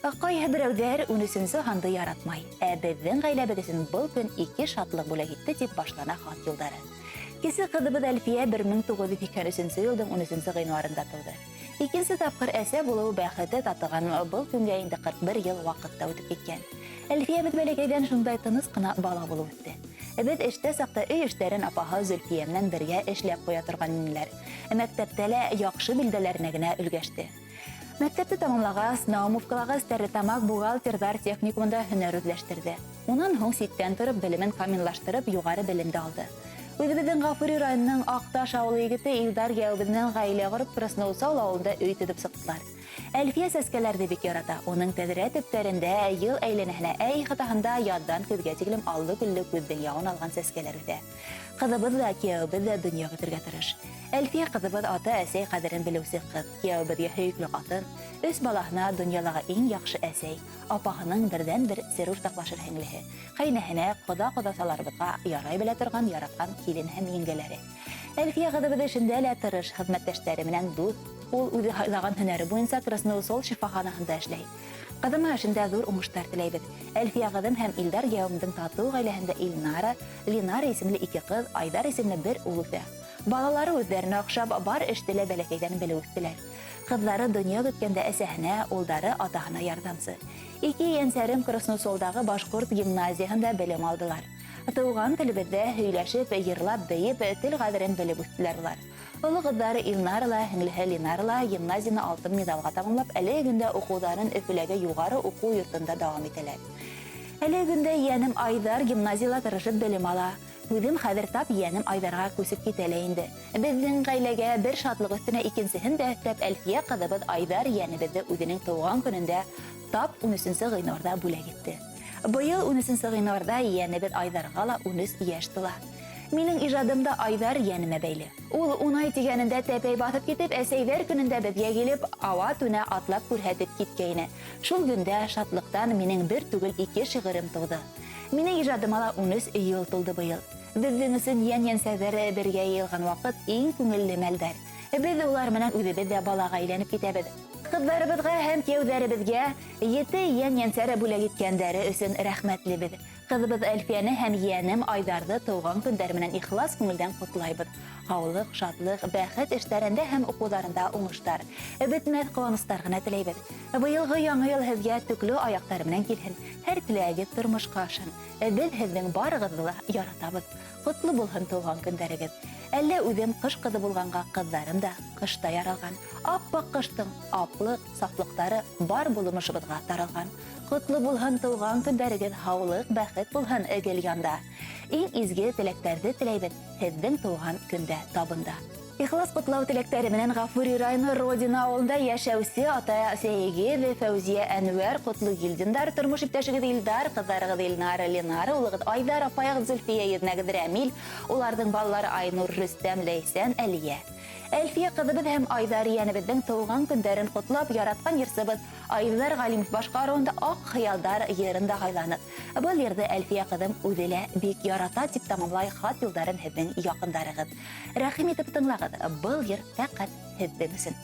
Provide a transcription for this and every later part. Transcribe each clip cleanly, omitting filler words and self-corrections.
Qayı birəvdər 13-cü handı yaratmay. Bizden gaylabıdısın bul gün 2 şatlıq bula gitti dip başlana xat yolları. Kesi qıdıbı Elfiye 1983-cü yıldan 13-cü qeynuarında tuğdu. İkinci tapqır əsə buluğu bəxəti tatığan bul güngə indi 41 yıl vaqtda ötüb ketken. Elfiye bid bələkəydən şunday tınız qına bala bulu ötdi. Bid işdə saqta öy işlərin apaha Zülfiyemdən birgə işləb qoya turğan minlər. Məktəbdələ yaxşı bildələrinə ülgəşdi. Məktəbdə tamamlağaz, naumufqılağaz təritamaq buğalterdar texnikumunda hünər özləşdirdi. Ondan hoң sitten тұрып білімін каминlaştırып yuğarı bilimde aldı. Özbedin Gafuri rayonunun Aqtaş ağılı yigiti İldar Gəvbidindən qayılə qırıb Krasnousal ağılında öйt edip sıqtılar. Elfiye səskələrdə bik yarata. Onun tədrə tüptərində yıl əylənəhnə əy xatahında yaddan küzgəciklim allı güllü küzdün yağın alğan səskələr ödə. Qızıbız da Gəvbid da dünya götürgə tırış. Elfiye qızıbız ata əsəy qadırın bilüsü qız. Gəvbidyə höyüklü qatın. Öz balağına dünyalağa en yaxşı əsəy. Apağının birdən bir serur taqlaşır hənglihi. Qaynəhənə qoda salarбытqa yaray bilə turğan yaratqan kilin həm yengələri. Elfiye qızıbız işində ələ tırış xizmətdaşları minən duz. Ol üdü haylağan hünəri boyunca Krasnousal şifaxanasında işləy. Qadın işində zor uğuşlar tiləybid. Elfiye qadın həm İldar Gəvbidin tatlı qayləhində Linara isimli 2 qız, Aydar isimli bir uluqda. Balaları özlərini axşab bar işdilə bələkəydən belə ötdülər. Qızları dünya götkəndə əsəhnə, oldarı atağına yardımcı. 2 yensərim Krasnousalдағы Başqurt gimnaziyasında bilim aldılar. Tuğan tilbiddə höyləşib, yırlab, deyib, til qadırın bilib ötdülər olar. Ulu qızları İlnarla, Hünlihə Linarla gimnaziyini altın medalға tamamlap, ələ gündə oxuların öpüləgə yuğarı oxu yurtunda davam etələr. Ələ gündə yeğenim Aydar gimnaziyala tırışıb bilim ala. Özüm xədir tap yeğenim Aydarğa kösüb ketələyindi. Bizden qayləgə bir şatlıq üstünə ikincisihin də təp Elfiye qızıbız Aydar yeğenibizdə özünün tuğan günündə tap 13-cü qeynorda bulə getdi. Bu yıl 13-cü qeynorda yeğenibiz Aydarğala 13 yaşdılar. Mening icadımda Aydar yeğenime beyli. Ol 10 ay degənində təpəy batıb ketib, əsəylər günündə bizə gelib, ava tünə atlap көрhətib ketkəyini. Şul gündə şatlıqdan mening bir tügül 2 şığırım tuğdu. Mening icadımala 13 yıl tuldu bu yıl. Bizden üçün yen-yensəzləri birgə yılğan vaqt en көңіллі мәлдər. Biz ular менен үзебездә балага әйләнеп китәбез. Кызларыбызга һәм кияүләребезгә 7 yen-yensәре бүлә иткәннәре өчен рәхмәтлебез. Кызыбыз Элфияны һәм yeğenim Айдарды туган көндәр менән ихлас күңелдән котлайбыз. Һаулык, шатлык, бәхет эшләрендә һәм укуларында уңыштар, бетмәс куаныштар гына теләйбез. Быелгы яңа ел һезгә төкле аяктар менән килһен. Һәр теләге тормышка ашын. Без һезнең барыгызны яратабыз. Котлы булһын туган көндәрегез. Әллә үзем кыш кызы булганга кызларым да кышта яралган. Аппак кыштың аплык, сафлыктары бар булымышыбызга таралган. Котлы булһын туган көндәрегез, һаулык, бәхет булһын әгел янда. Иң изге теләктәрне теләйбез һезнең туган көндә табында. Ихлас котлау теләктәре менән Гафури районы Родина авылында яшәүче ата Сәйге вә Фәүзия Әнвәр котлы гилдиндар тормыш иптәшегез Илдар, кызларыгыз Илнара, Ленара, улыгыз Айдар, апайыгыз Зөлфия, егнәгез Рәмил, уларның баллары Айнур, Рөстәм, Ләйсән, Әлия. Әлфия кызыбыз һәм Айдар yeğenibizдің туган көндәрен котлап яраткан йырсыбыз Айдар Галимов башкаруында ак хыялдар йырында гайланып. Бұл йырды Әлфия кызым үзелә бик ярата дип тамамлай хат юлдарын һезнең якындарыгыз. Рәхим итеп тыңлагыз. Бұл йыр фәкать һезнең өчен.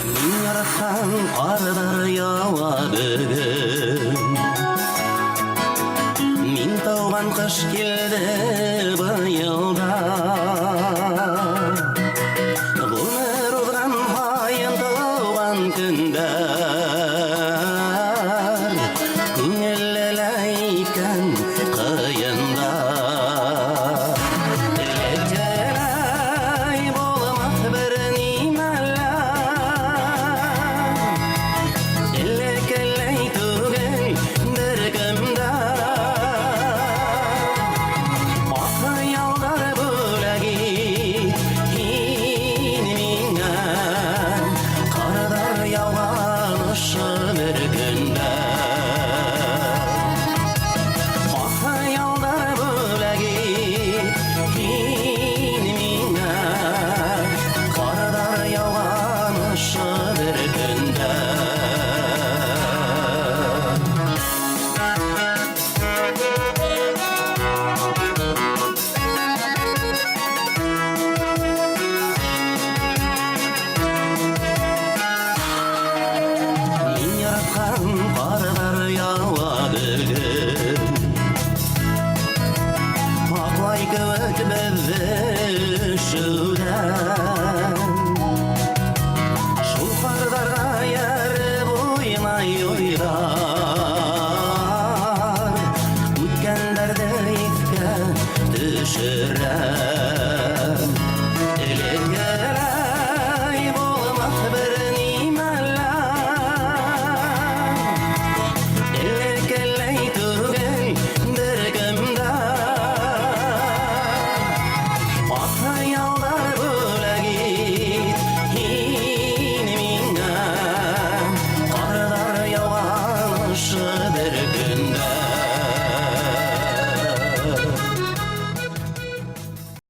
Мин яраткан кардар ява бөгөн. Мин тауған қыш келді бұйылда. Бұныр ұлған майын тауған күндер, көңілләйкен қиында. Тілектеләй болмақ бір немәлі, Элекеләй түгел бір кімді. düşüler